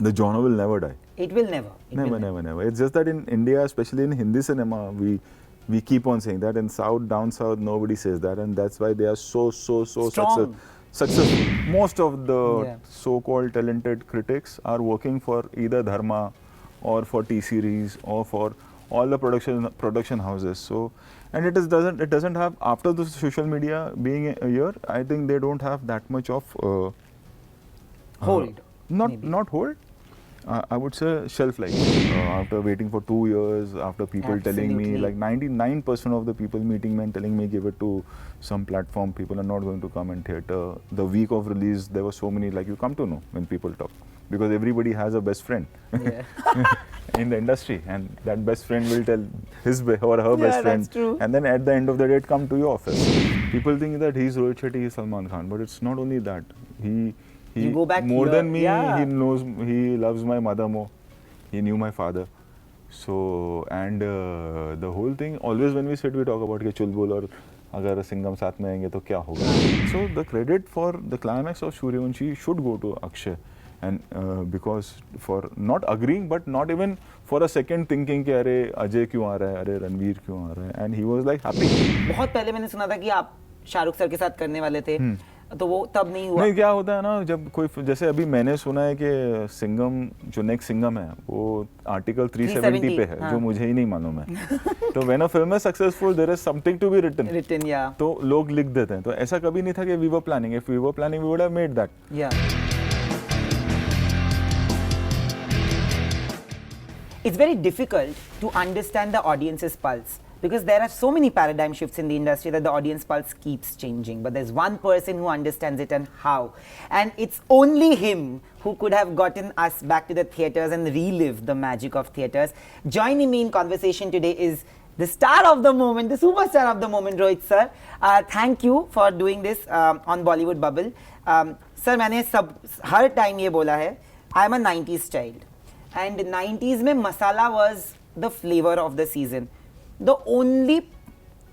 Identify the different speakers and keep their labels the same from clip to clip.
Speaker 1: the genre will never die.
Speaker 2: It will never.
Speaker 1: Never. It's just that in India, especially in Hindi cinema, we keep on saying that. In South, down South, nobody says that, and that's why they are so
Speaker 2: Strong.
Speaker 1: successful. Most of the
Speaker 2: Yeah.
Speaker 1: so-called talented critics are working for either Dharma or for T-Series or for all the production houses. So, and it doesn't have, after the social media being here, I think they don't have that much of
Speaker 2: Hold. maybe.
Speaker 1: not hold. I would say shelf life. After waiting for 2 years, after people telling me,
Speaker 2: Absolutely.
Speaker 1: like 99% of the people meeting me and telling me give it to some platform, people are not going to come in theatre. The week of release, there were so many, like you come to know when people talk. Because everybody has a best friend
Speaker 2: Yeah.
Speaker 1: in the industry, and that best friend will tell his or her
Speaker 2: Yeah,
Speaker 1: best friend.
Speaker 2: that's true.
Speaker 1: And then at the end of the day, it come to your office. People think that he's Rohit Shetty, he's Salman Khan, but it's not only that. He
Speaker 2: You go back
Speaker 1: more
Speaker 2: here,
Speaker 1: than me.
Speaker 2: yeah.
Speaker 1: He loves my mother more. He knew my father. So, and the whole thing, always when we sit, we talk about कि चुलबुल और अगर सिंघम साथ में आएंगे तो क्या होगा. So the credit for the climax of Suryavanshi should go to Akshay, and because for not agreeing, but not even for a second thinking कि अरे अजय क्यों आ रहा है, अरे रणवीर क्यों आ रहा है, and he was like happy.
Speaker 2: बहुत पहले मैंने सुना था कि आप शाहरुख सर के साथ करने वाले थे, तो वो तब नहीं हुआ.
Speaker 1: नहीं, क्या होता है ना, जब कोई, जैसे अभी मैंने सुना है कि सिंघम जो नेक्स्ट सिंघम है वो आर्टिकल 370 पे है,
Speaker 2: हाँ.
Speaker 1: जो मुझे ही नहीं मालूम है. तो when a film is successful there is something to be written.
Speaker 2: Written, yeah.
Speaker 1: तो लोग लिख देते हैं. तो ऐसा कभी नहीं था कि we were planning. If we were planning we would have made that.
Speaker 2: Yeah. It's very difficult to understand the audience's pulse because there are so many paradigm shifts in the industry that the audience pulse keeps changing. But there's one person who understands it and how. And it's only him who could have gotten us back to the theatres and relived the magic of theatres. Joining me in conversation today is the star of the moment, the superstar of the moment, Rohit sir. Thank you for doing this on Bollywood Bubble. Sir, मैंने हर time ये बोला है, I am a 90s child. And 90s में masala was the flavor of the season. The only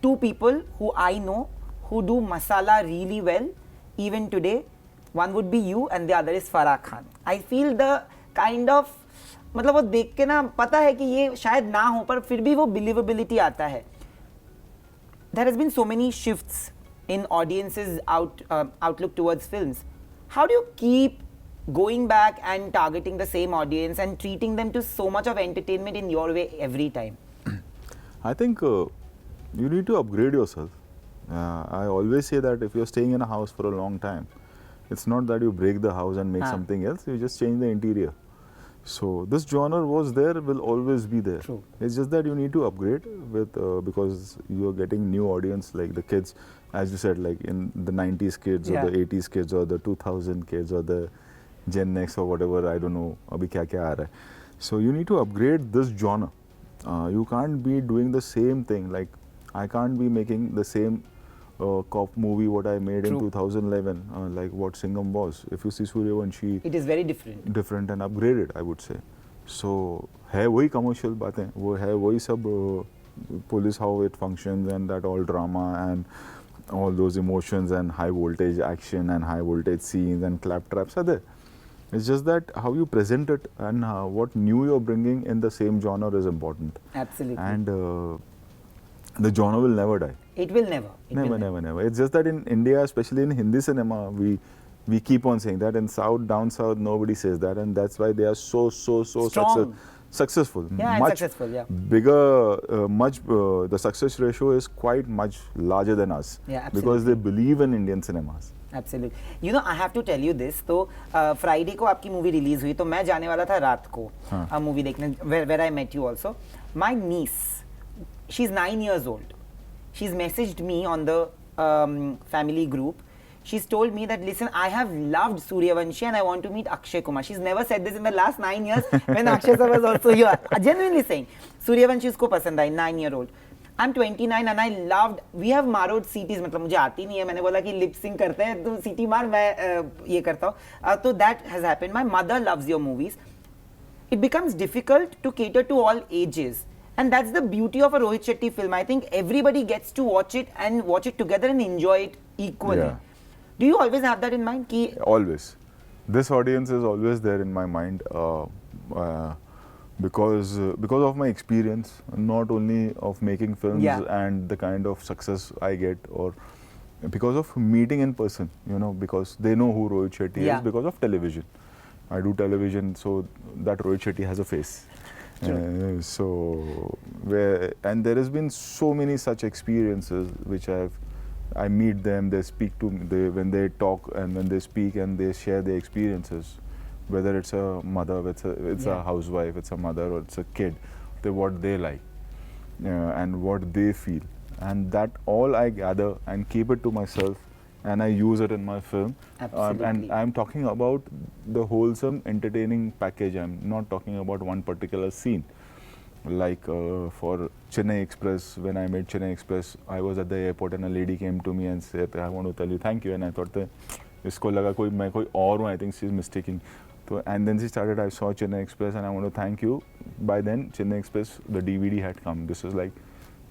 Speaker 2: two people who I know who do masala really well, even today, one would be you and the other is Farah Khan. I feel the kind of, मतलब वो देख के ना पता है कि ये शायद ना हो पर फिर भी वो believability आता है. There has been so many shifts in audiences outlook towards films. How do you keep going back and targeting the same audience and treating them to so much of entertainment in your way every time?
Speaker 1: I think you need to upgrade yourself. I always say that if you're staying in a house for a long time, it's not that you break the house and make something else, you just change the interior. So this genre was there, will always be there.
Speaker 2: True.
Speaker 1: It's just that you need to upgrade with because you're getting new audience, like the kids, as you said, like in the 90s kids or the 80s kids or the 2000 kids or the Gen X or whatever, I don't know, abhi kya kya aa raha hai. So you need to upgrade this genre. You can't be doing the same thing. Like I can't be making the same cop movie what I made in 2011, like what Singham was. If you see Suryavanshi,
Speaker 2: It is very different.
Speaker 1: different and upgraded, I would say. So है वही commercial बातें, वो है वही सब police how it functions and that all drama and all those emotions and high voltage action and high voltage scenes and clap traps are there. It's just that how you present it and what new you're bringing in the same genre is important.
Speaker 2: Absolutely.
Speaker 1: And the genre will never die.
Speaker 2: It will never.
Speaker 1: Never. It's just that in India, especially in Hindi cinema, we keep on saying that. In South, down South, nobody says that, and that's why they are so
Speaker 2: Strong.
Speaker 1: successful.
Speaker 2: Yeah, and
Speaker 1: much
Speaker 2: successful, yeah.
Speaker 1: Bigger, the success ratio is quite much larger than us.
Speaker 2: Yeah,
Speaker 1: because they believe in Indian cinemas.
Speaker 2: Absolutely. You know, I have to tell you this. तो Friday को आपकी movie release हुई तो मैं जाने वाला था रात को मूवी देखने, where I met you also. My niece, she's 9 years old. She's messaged me on the family group. She's told me that, listen, I have loved Suryavanshi and I want to meet Akshay Kumar. She's never said this in the last 9 years when Akshay sir was also here. Genuinely saying, Suryavanshi usko pasand aayi, 9-year-old. I'm 29 and I loved, we have borrowed CTs, मतलब मुझे आती नहीं है, मैंने बोला कि lip सिंग करते हैं, तुम सीटी मार, मैं ये करता हूँ. तो that has happened. My mother loves your movies. It becomes difficult to cater to all ages. And that's the beauty of a Rohit Shetty film. I think everybody gets to watch it and watch it together and enjoy it equally.
Speaker 1: Yeah.
Speaker 2: Do you always have that in mind? Ki
Speaker 1: Always. this audience is always there in my mind because of my experience, not only of making films
Speaker 2: Yeah.
Speaker 1: and the kind of success I get, or because of meeting in person, you know, because they know who Rohit Shetty
Speaker 2: Yeah.
Speaker 1: is because of television. I do television, so that Rohit Shetty has a face. And there has been so many such experiences which I meet them, they speak to me, when they talk and when they speak and they share their experiences, whether it's a mother, it's
Speaker 2: Yeah.
Speaker 1: a housewife, it's a mother, or it's a kid, what they like and what they feel, and that all I gather and keep it to myself, and I use it in my film.
Speaker 2: Absolutely.
Speaker 1: And I'm talking about the wholesome, entertaining package. I'm not talking about one particular scene. Like for Chennai Express, when I made Chennai Express, I was at the airport and a lady came to me and said, I want to tell you thank you. And I thought that isko laga koi main koi aur hu, I think she's mistaking. So, and then she started, I saw Chennai Express and I want to thank you. By then, Chennai Express, the DVD had come. This was like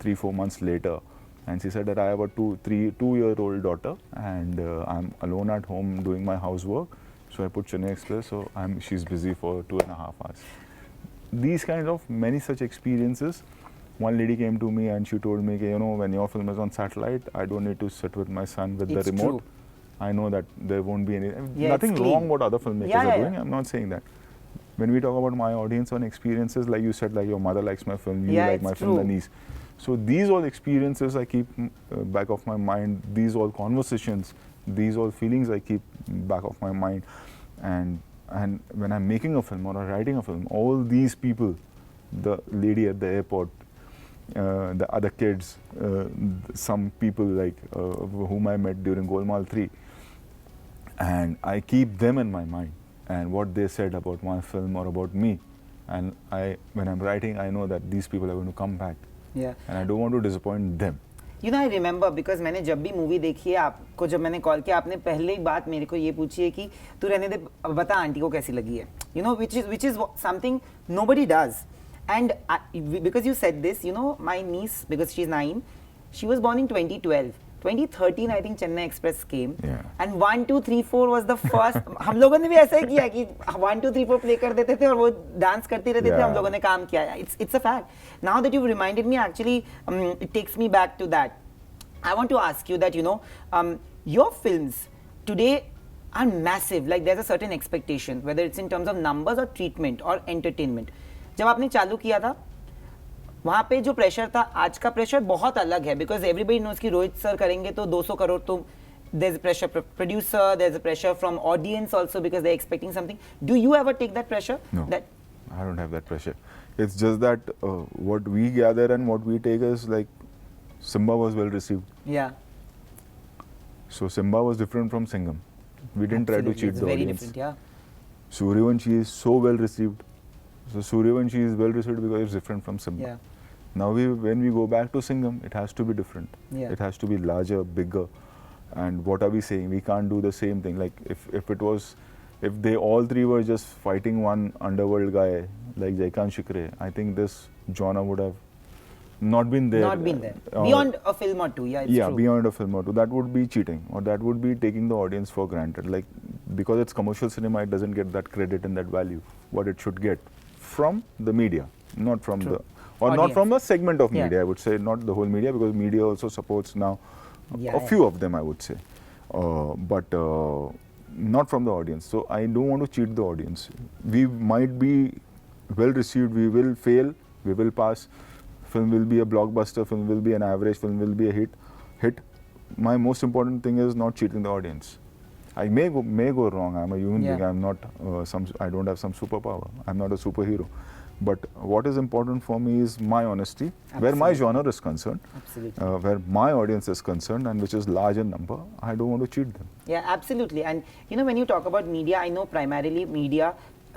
Speaker 1: 3-4 months later. And she said that I have a 2-year-old daughter and I'm alone at home doing my housework. So I put Chennai Express, so she's busy for 2.5 hours. These kinds of many such experiences. One lady came to me and she told me, you know, when your film is on satellite, I don't need to sit with my son with
Speaker 2: It's
Speaker 1: the remote.
Speaker 2: true.
Speaker 1: I know that there won't be any,
Speaker 2: Yeah,
Speaker 1: nothing
Speaker 2: it's
Speaker 1: wrong
Speaker 2: clean.
Speaker 1: what other filmmakers
Speaker 2: Yeah,
Speaker 1: are
Speaker 2: yeah,
Speaker 1: doing.
Speaker 2: yeah.
Speaker 1: I'm not saying that. When we talk about my audience on experiences, like you said, like your mother likes my film, you
Speaker 2: Yeah,
Speaker 1: like
Speaker 2: it's
Speaker 1: my film,
Speaker 2: true.
Speaker 1: the niece. So these all experiences I keep back of my mind. These all conversations, these all feelings I keep back of my mind. And when I'm making a film or writing a film, all these people, the lady at the airport, the other kids, some people like whom I met during Golmaal 3, and I keep them in my mind and what they said about my film or about me. And when I'm writing, I know that these people are going to come back.
Speaker 2: Yeah.
Speaker 1: And I don't want to disappoint them.
Speaker 2: You know, I remember because मैंने जब भी movie देखी है आपको, जब मैंने call किया आपने पहले ही बात मेरे को ये पूछी है कि तू रहने दे, बता आंटी को कैसी लगी है. You know, which is something nobody does. And because you said this, you know, my niece, because she's 9, she was born in 2012. 2013, I think Chennai Express came.
Speaker 1: Yeah.
Speaker 2: And 1, 2, 3, 4 was the first. हम लोगों ने भी ऐसा ही किया कि 1, 2, 3, 4 play कर देते थे और वो डांस करती रहती थी. हम लोगों ने काम किया. It's a fact. Now that you've reminded me, actually, it takes me back to that. I want to ask you that, you know, your films today are massive. Like there's a certain expectation, whether it's in terms of numbers or treatment or entertainment. जब आपने चालू किया था, वहाँ पे जो pressure था, आज का प्रेशर बहुत अलग है, बिकॉज एवरीबडी नोज कि रोहित सर करेंगे तो 200 करोड़, तो there's a pressure from producer, there's a pressure from audience also because they're expecting something. Do you ever take that pressure?
Speaker 1: No,
Speaker 2: That
Speaker 1: I don't have that pressure. It's just that what we gather and what we take is like Simba was well received.
Speaker 2: yeah,
Speaker 1: So Simba was different from Singham. We didn't try to
Speaker 2: absolutely.
Speaker 1: cheat
Speaker 2: It's
Speaker 1: the
Speaker 2: very
Speaker 1: audience.
Speaker 2: different, yeah.
Speaker 1: Suryavanshi is so well received. So Suryavanshi is well received because it's different from Simba.
Speaker 2: Yeah.
Speaker 1: Now when we go back to Singham, it has to be different.
Speaker 2: Yeah.
Speaker 1: It has to be larger, bigger. And what are we saying? We can't do the same thing. Like if they all three were just fighting one underworld guy like Jaikant Shikre, I think this genre would have not been there.
Speaker 2: Not been there. Beyond a film or two, yeah, it's
Speaker 1: Yeah,
Speaker 2: true.
Speaker 1: beyond a film or two. That would be cheating, or that would be taking the audience for granted. Like, because it's commercial cinema, it doesn't get that credit and that value, what it should get from the media, not from
Speaker 2: True.
Speaker 1: not
Speaker 2: Audience.
Speaker 1: from a segment of
Speaker 2: Yeah.
Speaker 1: media, I would say, not the whole media, because media also supports now
Speaker 2: Yeah,
Speaker 1: a few of them, I would say. But not from the audience. So I don't want to cheat the audience. We might be well received, we will fail, we will pass. Film will be a blockbuster, film will be an average, film will be a hit. My most important thing is not cheating the audience. I may go wrong. I'm a human
Speaker 2: Yeah.
Speaker 1: being. I'm not I don't have some superpower. I'm not a superhero. But what is important for me is my honesty, where my genre is concerned,
Speaker 2: Absolutely.
Speaker 1: where my audience is concerned, and which is large in number. I don't want to cheat them.
Speaker 2: Yeah, absolutely. And you know, when you talk about media, I know primarily media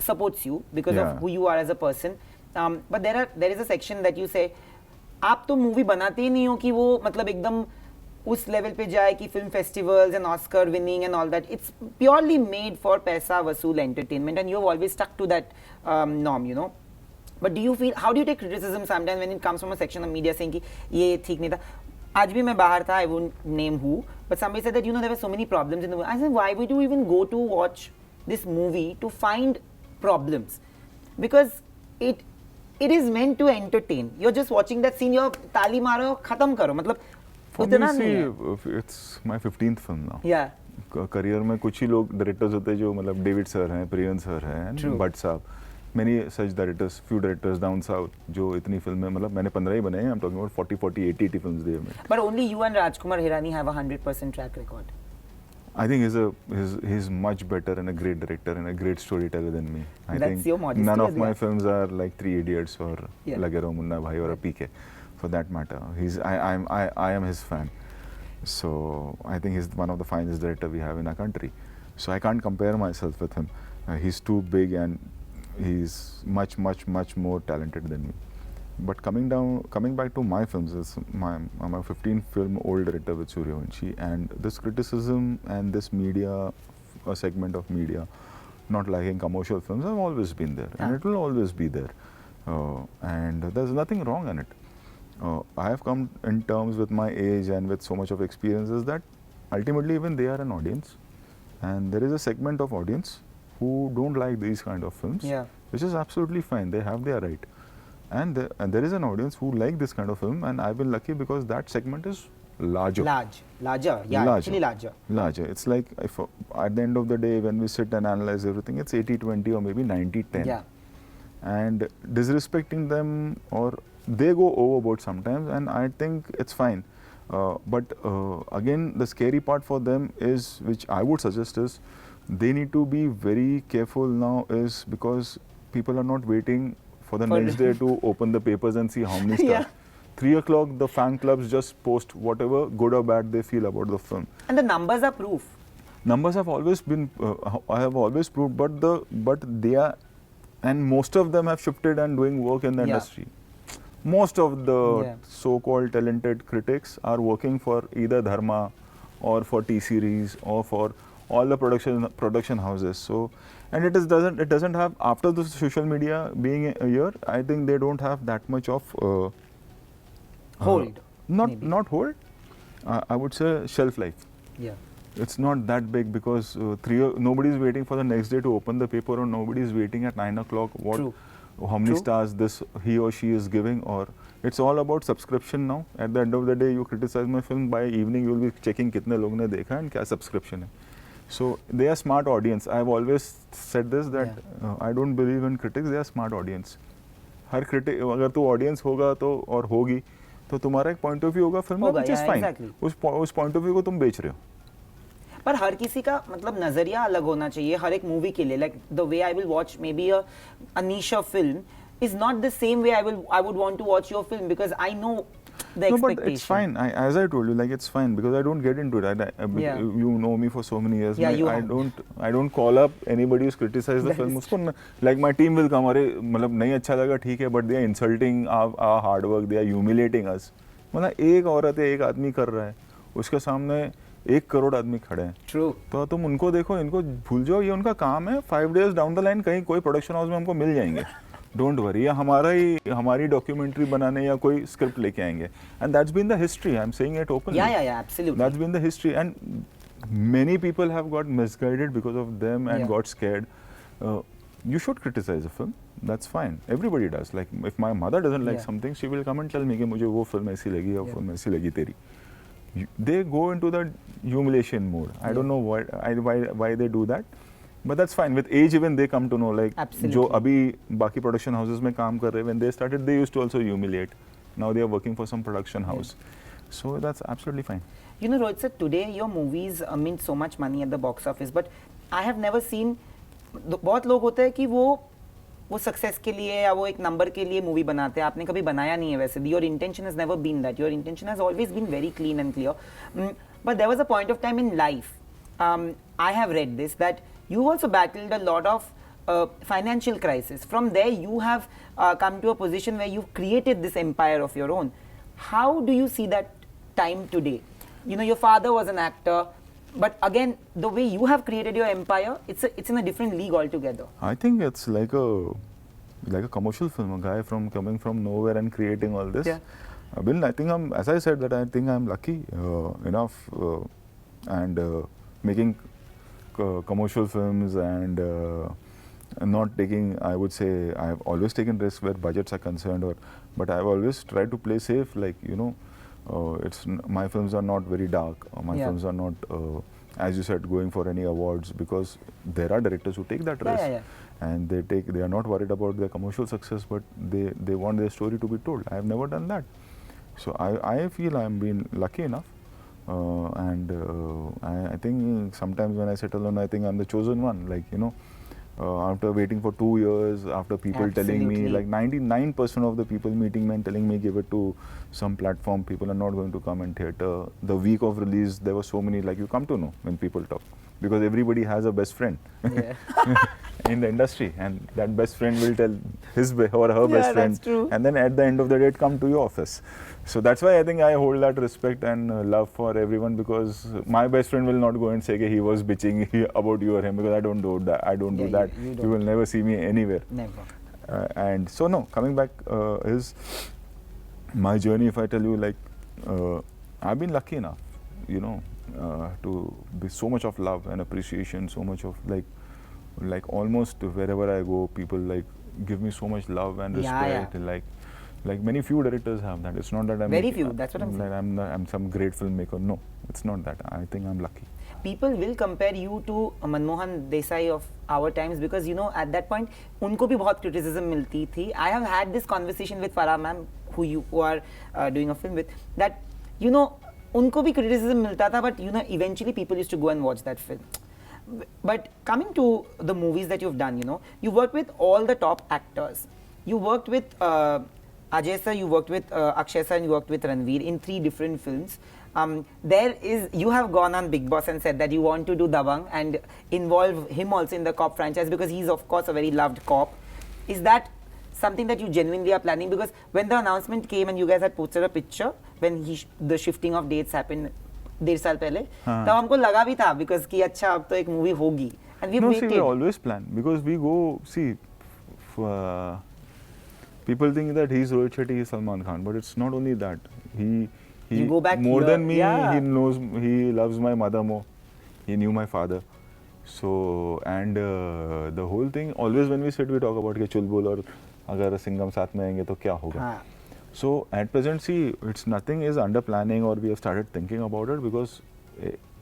Speaker 2: supports you because
Speaker 1: Yeah.
Speaker 2: of who you are as a person. But there is a section that you say, आप तो movie बनाते ही नहीं हो कि वो मतलब एकदम उस लेवल पे जाए कि film festivals and Oscar winning and all that. It's purely made for paisa vasool entertainment and you have always stuck to that norm, you know. But do you feel, how do you take criticism sometimes when it comes from a section of media saying कि ये ठीक नहीं था? आज भी मैं बाहर था, I won't name who, but somebody said that, you know, there were so many problems in the movie. I said, why would you even go to watch this movie to find problems, because it is meant to entertain. You're just watching that scene, you're tali maro, khatam karo. मतलब
Speaker 1: For
Speaker 2: उतना
Speaker 1: me,
Speaker 2: नहीं
Speaker 1: see,
Speaker 2: है.
Speaker 1: it's my 15th film now.
Speaker 2: Yeah.
Speaker 1: Career में कुछ ही लोग directors होते हैं जो मतलब डेविड सर हैं, प्रियन सर हैं,
Speaker 2: True.
Speaker 1: भट्ट साहब, many such directors, few directors down south जो इतनी फिल्में, मतलब मैंने 15 ही बनाए हैं. I'm talking about 40, 40, 80 films they have made.
Speaker 2: But only you and Rajkumar Hirani have a 100% track record.
Speaker 1: I think he's much better and a great director and a great storyteller than me. I
Speaker 2: That's
Speaker 1: think
Speaker 2: your modesty
Speaker 1: none of
Speaker 2: as
Speaker 1: my
Speaker 2: well.
Speaker 1: films are like Three Idiots or
Speaker 2: Yeah.
Speaker 1: Lage Raho Munna Bhai or a PK, for that matter. I am his fan. So I think he's one of the finest director we have in our country. So I can't compare myself with him. He's too big and he's much more talented than me. But coming back to my films, I'm a 15-film-old director with Suryavanshi, and this criticism and this media, a segment of media, not liking commercial films, have always been there, and it will always be there. And there's nothing wrong in it. I have come in terms with my age and with so much of experiences that ultimately even they are an audience, and there is a segment of audience who don't like these kind of films,
Speaker 2: Yeah.
Speaker 1: which is absolutely fine. They have their right. And there is an audience who like this kind of film, and I've been lucky because that segment is larger.
Speaker 2: Larger, yeah, actually larger.
Speaker 1: Larger. It's like if at the end of the day when we sit and analyze everything, it's 80-20 or maybe 90-10.
Speaker 2: Yeah.
Speaker 1: And disrespecting them, or they go overboard sometimes, and I think it's fine. But again, the scary part for them is, which I would suggest is, they need to be very careful now, is because people are not waiting for the next day to open the papers and see how many stars.
Speaker 2: Yeah.
Speaker 1: 3 o'clock, the fan clubs just post whatever good or bad they feel about the film.
Speaker 2: And the numbers are proof.
Speaker 1: Numbers have always been, I have always proved, but they are, and most of them have shifted and doing work in the
Speaker 2: Yeah.
Speaker 1: industry. Most of the
Speaker 2: Yeah.
Speaker 1: so-called talented critics are working for either Dharma or for T-Series or for all the production houses. So, and it doesn't have, after the social media being here, I think they don't have that much of
Speaker 2: Hold. maybe.
Speaker 1: not hold. I would say shelf life.
Speaker 2: Yeah.
Speaker 1: It's not that big because nobody is waiting for the next day to open the paper, or nobody is waiting at 9 o'clock
Speaker 2: True.
Speaker 1: how many
Speaker 2: True.
Speaker 1: stars this he or she is giving, or it's all about subscription now. At the end of the day, you criticize my film, by evening you will be checking kitne log ne dekha and kya subscription hai. So they are smart audience. I've always said this, that I don't believe in critics, they are smart audience. Her critic, अगर तू audience होगा तो और होगी तो तुम्हारा एक point of view होगा फिल्म में,
Speaker 2: होगा,
Speaker 1: which is
Speaker 2: yeah,
Speaker 1: fine.
Speaker 2: exactly.
Speaker 1: उस point of view को तुम बेच रहे हो.
Speaker 2: पर हर किसी का मतलब नजरिया अलग होना चाहिए हर एक मूवी के लिए. Like the way I will watch may be a niche film is not the same way I would want to watch your film, because I know the
Speaker 1: No,
Speaker 2: expectation.
Speaker 1: but it's fine. As I told you, like it's fine because I don't get into it.
Speaker 2: Yeah.
Speaker 1: You know me for so many years.
Speaker 2: Yeah, you
Speaker 1: I
Speaker 2: have.
Speaker 1: don't call up anybody who's criticized the
Speaker 2: That
Speaker 1: film.
Speaker 2: is
Speaker 1: उसको like my team will come. अरे मतलब नहीं अच्छा लगा ठीक है, but they are insulting our hard work. They are humiliating us. मतलब एक औरत है, एक आदमी कर रहा है, उसके सामने 1 करोड़ आदमी खड़े हैं.
Speaker 2: True.
Speaker 1: तो तुम उनको देखो, इनको भूल जाओ, ये उनका काम है. 5 days down the line कहीं कोई प्रोडक्शन हाउस में हमको मिल जाएंगे. डोंट वरी, या हमारी डॉक्यूमेंट्री बनाने या कोई स्क्रिप्ट लेके आएंगे. And that's been the history. I am saying it openly.
Speaker 2: Yeah, absolutely.
Speaker 1: That's been the history, and many people have got misguided because of them and
Speaker 2: Yeah.
Speaker 1: got scared. You should criticize a film. That's fine. Everybody does. Like if my mother doesn't like
Speaker 2: Yeah.
Speaker 1: something, she will come and tell me कि मुझे वो film ऐसी लगी या
Speaker 2: Yeah.
Speaker 1: Film ऐसी लगी तेरी. They go into the humiliation mode. I don't know why they do that. But that's fine. With age, even they come to know. Like
Speaker 2: Absolutely.
Speaker 1: जो अभी बाकी production houses में काम कर रहे हैं, when they started, they used to also humiliate. Now they are working for some production house. So that's absolutely fine.
Speaker 2: You know, Rohit sir, today your movies mean so much money at the box office, but I have never seen. बहुत लोग होते हैं कि वो success के लिए या वो एक नंबर के लिए मूवी बनाते हैं. आपने कभी बनाया नहीं है वैसे. Your intention has never been that. Your intention has always been very clean and clear. But there was a point of time in life, I have read this, that you also battled a lot of financial crisis. From there you have come to a position where you've created this empire of your own. How do you see that time today? You know, your father was an actor, but again, the way you have created your empire, it's in a different league altogether.
Speaker 1: I think it's like a commercial film. A guy coming from nowhere and creating all this.
Speaker 2: Yeah.
Speaker 1: Bill, I think as I said, that I think I'm lucky enough and making commercial films and not taking, I would say, I've always taken risks where budgets are concerned, but I've always tried to play safe. Like, you know, my films are not very dark. My films are not, as you said, going for any awards, because there are directors who take that risk, and they are not worried about their commercial success, but they want their story to be told. I have never done that, so I feel I'm being lucky enough. I think sometimes when I sit alone, I think I'm the chosen one. Like, you know, after waiting for 2 years, after people telling me, like 99% of the people meeting me and telling me give it to some platform, people are not going to come in theatre. The week of release, there were so many, like, you come to know when people talk, because everybody has a best friend in the industry, and that best friend will tell his or her best friend, and then at the end of the day, it come to your office. So that's why I think I hold that respect and love for everyone, because my best friend will not go and say that he was bitching about you or him, because I don't do that. I don't do that. You will never see me anywhere.
Speaker 2: Never.
Speaker 1: And so no, coming back is my journey. If I tell you, like, I've been lucky enough, you know, to be so much of love and appreciation, so much of like almost wherever I go, people like give me so much love and respect. Like many few directors have that. It's not that I'm
Speaker 2: very few. That's what I'm saying.
Speaker 1: I'm some great filmmaker. No, it's not that. I think I'm lucky.
Speaker 2: People will compare you to Manmohan Desai of our times, because, you know, at that point, उनको भी बहुत criticism मिलती थी. I have had this conversation with Farah ma'am, who are doing a film with, that, you know, उनको भी criticism मिलता था, but, you know, eventually people used to go and watch that film. But coming to the movies that you've done, you know, you worked with all the top actors. You worked with Ajay sir, you worked with Akshay sir, and you worked with Ranveer in 3 different films. You have gone on Big Boss and said that you want to do Dabangg and involve him also in the cop franchise, because he's of course a very loved cop. Is that something that you genuinely are planning? Because when the announcement came and you guys had posted a picture when the shifting of dates happened 1.5 साल पहले, तब हमको लगा भी था, because कि अच्छा अब तो एक movie होगी. And we waited.
Speaker 1: See, we always plan, because we go, see, people think that he's Rohit Shetty, he's Salman Khan, but it's not only that. He
Speaker 2: you go back
Speaker 1: more than me, he loves my mother more. He knew my father. So, and the whole thing, always when we sit, we talk about कि चुलबुल और अगर सिंघम साथ में आएंगे तो क्या होगा. So at present, see, it's nothing is under planning, or we have started thinking about it, because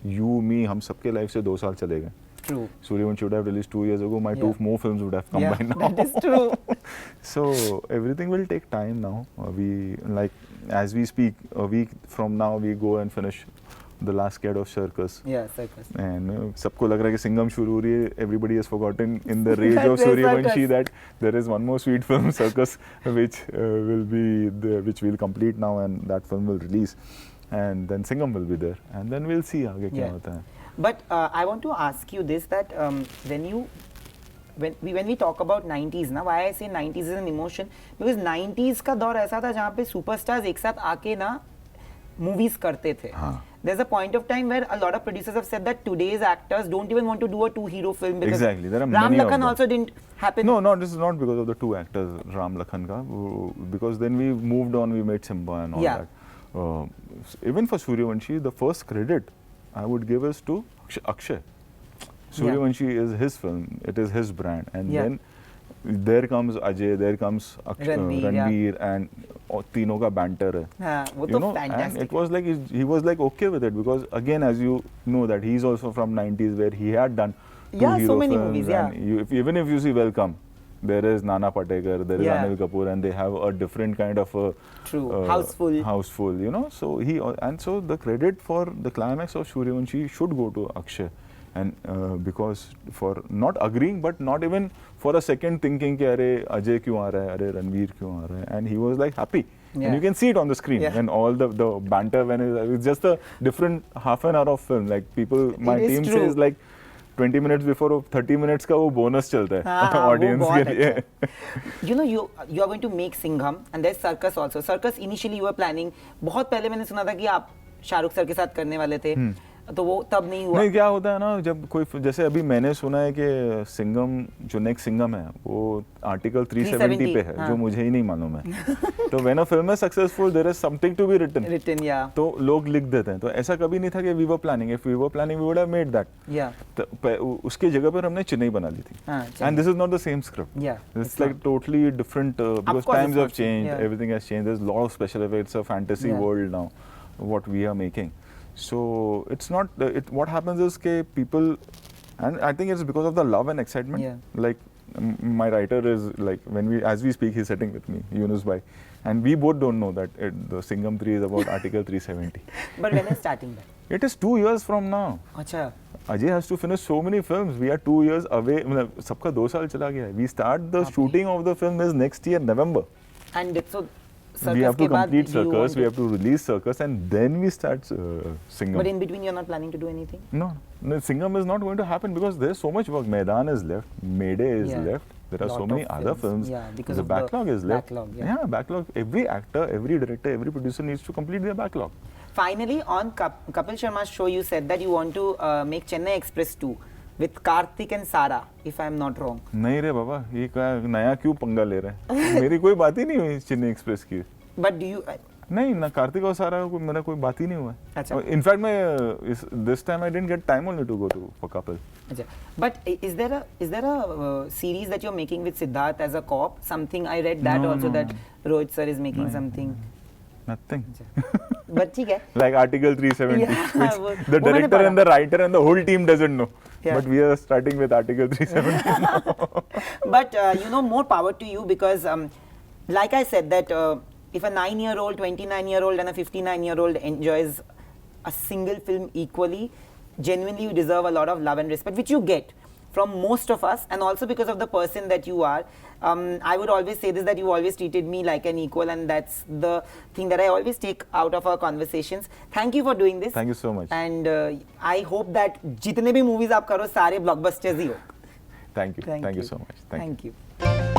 Speaker 1: you, me, हम सबके life से 2 साल चले गए.
Speaker 2: True.
Speaker 1: Suryavanshi should have released 2 years ago. My 2 more films would have come by now.
Speaker 2: That is true.
Speaker 1: So everything will take time now. We, like, as we speak, a week from now we go and finish the last cat of Circus.
Speaker 2: Yeah, Circus.
Speaker 1: And सबको लग रहा है कि सिंघम शुरू हो रही है. Everybody has forgotten in the rage of Suryavanshi that there is one more sweet film, Circus, which which we'll complete now, and that film will release, and then Singham will be there, and then we'll see आगे क्या होता है.
Speaker 2: But I want to ask you this, that when we talk about 90s, ना, why I say 90s is an emotion, because 90s का दौर ऐसा था जहाँ पे superstars एक साथ आके ना movies करते थे. There's a point of time where a lot of producers have said that today's actors don't even want to do a 2-hero film, because
Speaker 1: exactly. There are
Speaker 2: Ram
Speaker 1: many
Speaker 2: Lakhan
Speaker 1: of them.
Speaker 2: also didn't happen.
Speaker 1: No, this is not because of the 2 actors, Ram Lakhan ka, because then we moved on, we made Simba and all that. Even for Suryavanshi, the first credit I would give is to Akshay. Suryavanshi is his film, it is his brand, and then there comes Ajay, there comes Ranveer, and तीनों का banter है.
Speaker 2: You know, fantastic.
Speaker 1: And it was like he was like okay with it, because again, as you know, that he's also from 90s, where he had done 2 hero
Speaker 2: so many
Speaker 1: films,
Speaker 2: movies,
Speaker 1: and even if you see Welcome, there is Nana Patekar, there is Anil Kapoor, and they have a different kind of houseful, you know. So so the credit for the climax of Suryavanshi should go to Akshay, and because for not agreeing, but not even for a second thinking कि अरे अजय क्यों आ रहा है, अरे रणवीर क्यों आ रहा है, and he was like happy. And you can see it on the screen, and all the banter when it's just a different half an hour of film. Like people, my team says like 20 minutes before 30 minutes का वो bonus चलता है audience के लिए.
Speaker 2: You know, you are going to make Singham, and there's Circus also. Circus initially you were planning. बहुत पहले मैंने सुना था कि आप शाहरुख सर के साथ करने वाले थे. तो वो तब नहीं हुआ.
Speaker 1: नहीं, क्या होता है ना, जब कोई जैसे अभी मैंने सुना है कि सिंघम जो नेक्स्ट सिंघम है वो आर्टिकल 370 पे है,
Speaker 2: हाँ.
Speaker 1: जो मुझे ही नहीं मालूम है. तो when a film is successful there is something to be written.
Speaker 2: Written, yeah.
Speaker 1: तो लोग लिख देते हैं. तो ऐसा कभी नहीं था कि we were planning. If we were planning we would have made that.
Speaker 2: Yeah.
Speaker 1: तो उसकी जगह पर हमने चेन्नई बना ली थी.
Speaker 2: हाँ,
Speaker 1: and this is not the same script.
Speaker 2: Yeah,
Speaker 1: It's
Speaker 2: it's
Speaker 1: like
Speaker 2: not.
Speaker 1: totally different because
Speaker 2: course
Speaker 1: times
Speaker 2: it's
Speaker 1: have
Speaker 2: not.
Speaker 1: changed.
Speaker 2: Yeah.
Speaker 1: Everything has changed. There's a lot of special effects. It's a fantasy
Speaker 2: Yeah.
Speaker 1: world now, what we are making. So it's not. What happens is that people, and I think it's because of the love and excitement.
Speaker 2: Yeah.
Speaker 1: Like my writer is like as we speak, he's sitting with me, Yunus bhai, and we both don't know that the Singham 3 is about Article 370.
Speaker 2: But when is starting that?
Speaker 1: It is 2 years from now.
Speaker 2: अच्छा.
Speaker 1: Ajay has to finish so many films. We are 2 years away. मतलब सबका 2 साल चला गया है. We start the shooting of the film is next year November.
Speaker 2: And so
Speaker 1: We have to
Speaker 2: के बाद
Speaker 1: complete
Speaker 2: do you
Speaker 1: Circus.
Speaker 2: want
Speaker 1: We have to release Circus, and then we start Singham.
Speaker 2: But in between you're not planning to do anything?
Speaker 1: No, Singham is not going to happen because there's so much work. Maidan is left. Mayday is
Speaker 2: Yeah.
Speaker 1: left. There are
Speaker 2: Lot
Speaker 1: so many
Speaker 2: of
Speaker 1: other
Speaker 2: films.
Speaker 1: films.
Speaker 2: Yeah, because
Speaker 1: the
Speaker 2: of the
Speaker 1: backlog is left.
Speaker 2: backlog, yeah.
Speaker 1: Backlog. Every actor, every director, every producer needs to complete their backlog.
Speaker 2: Finally, on Kapil Sharma's show, you said that you want to make Chennai Express 2 with Karthik and Sara, if I'm not wrong.
Speaker 1: नहीं रे बाबा, ये क्या नया क्यों पंगा ले रहे हैं? मेरी कोई बात ही नहीं हुई चेन्नई एक्सप्रेस की.
Speaker 2: But do you?
Speaker 1: नहीं ना, कार्तिक और सारा को मेरा कोई बात ही नहीं हुआ.
Speaker 2: अच्छा.
Speaker 1: इनफैक्ट मैं this time I didn't get time only to go to for Kapil.
Speaker 2: अच्छा. But is there a series that you're making with Siddharth as a cop? Something I read that
Speaker 1: No,
Speaker 2: also
Speaker 1: no,
Speaker 2: that Rohit sir is making something.
Speaker 1: Nothing.
Speaker 2: But ठीक है.
Speaker 1: Like Article 370,
Speaker 2: Yeah,
Speaker 1: which
Speaker 2: वो
Speaker 1: the
Speaker 2: मैंने
Speaker 1: director
Speaker 2: पढ़ा.
Speaker 1: and the writer and the whole team doesn't know.
Speaker 2: Yeah.
Speaker 1: But we are starting with Article 370 now.
Speaker 2: But more power to you because, like I said, that if a 9-year-old, 29-year-old, and a 59-year-old enjoys a single film equally, genuinely you deserve a lot of love and respect, which you get from most of us, and also because of the person that you are. I would always say this, that you always treated me like an equal, and that's the thing that I always take out of our conversations. Thank you for doing this.
Speaker 1: Thank you so much.
Speaker 2: And I hope that जितने भी movies आप करो सारे blockbusters ही हो.
Speaker 1: Thank you. Thank you so much.
Speaker 2: Thank you.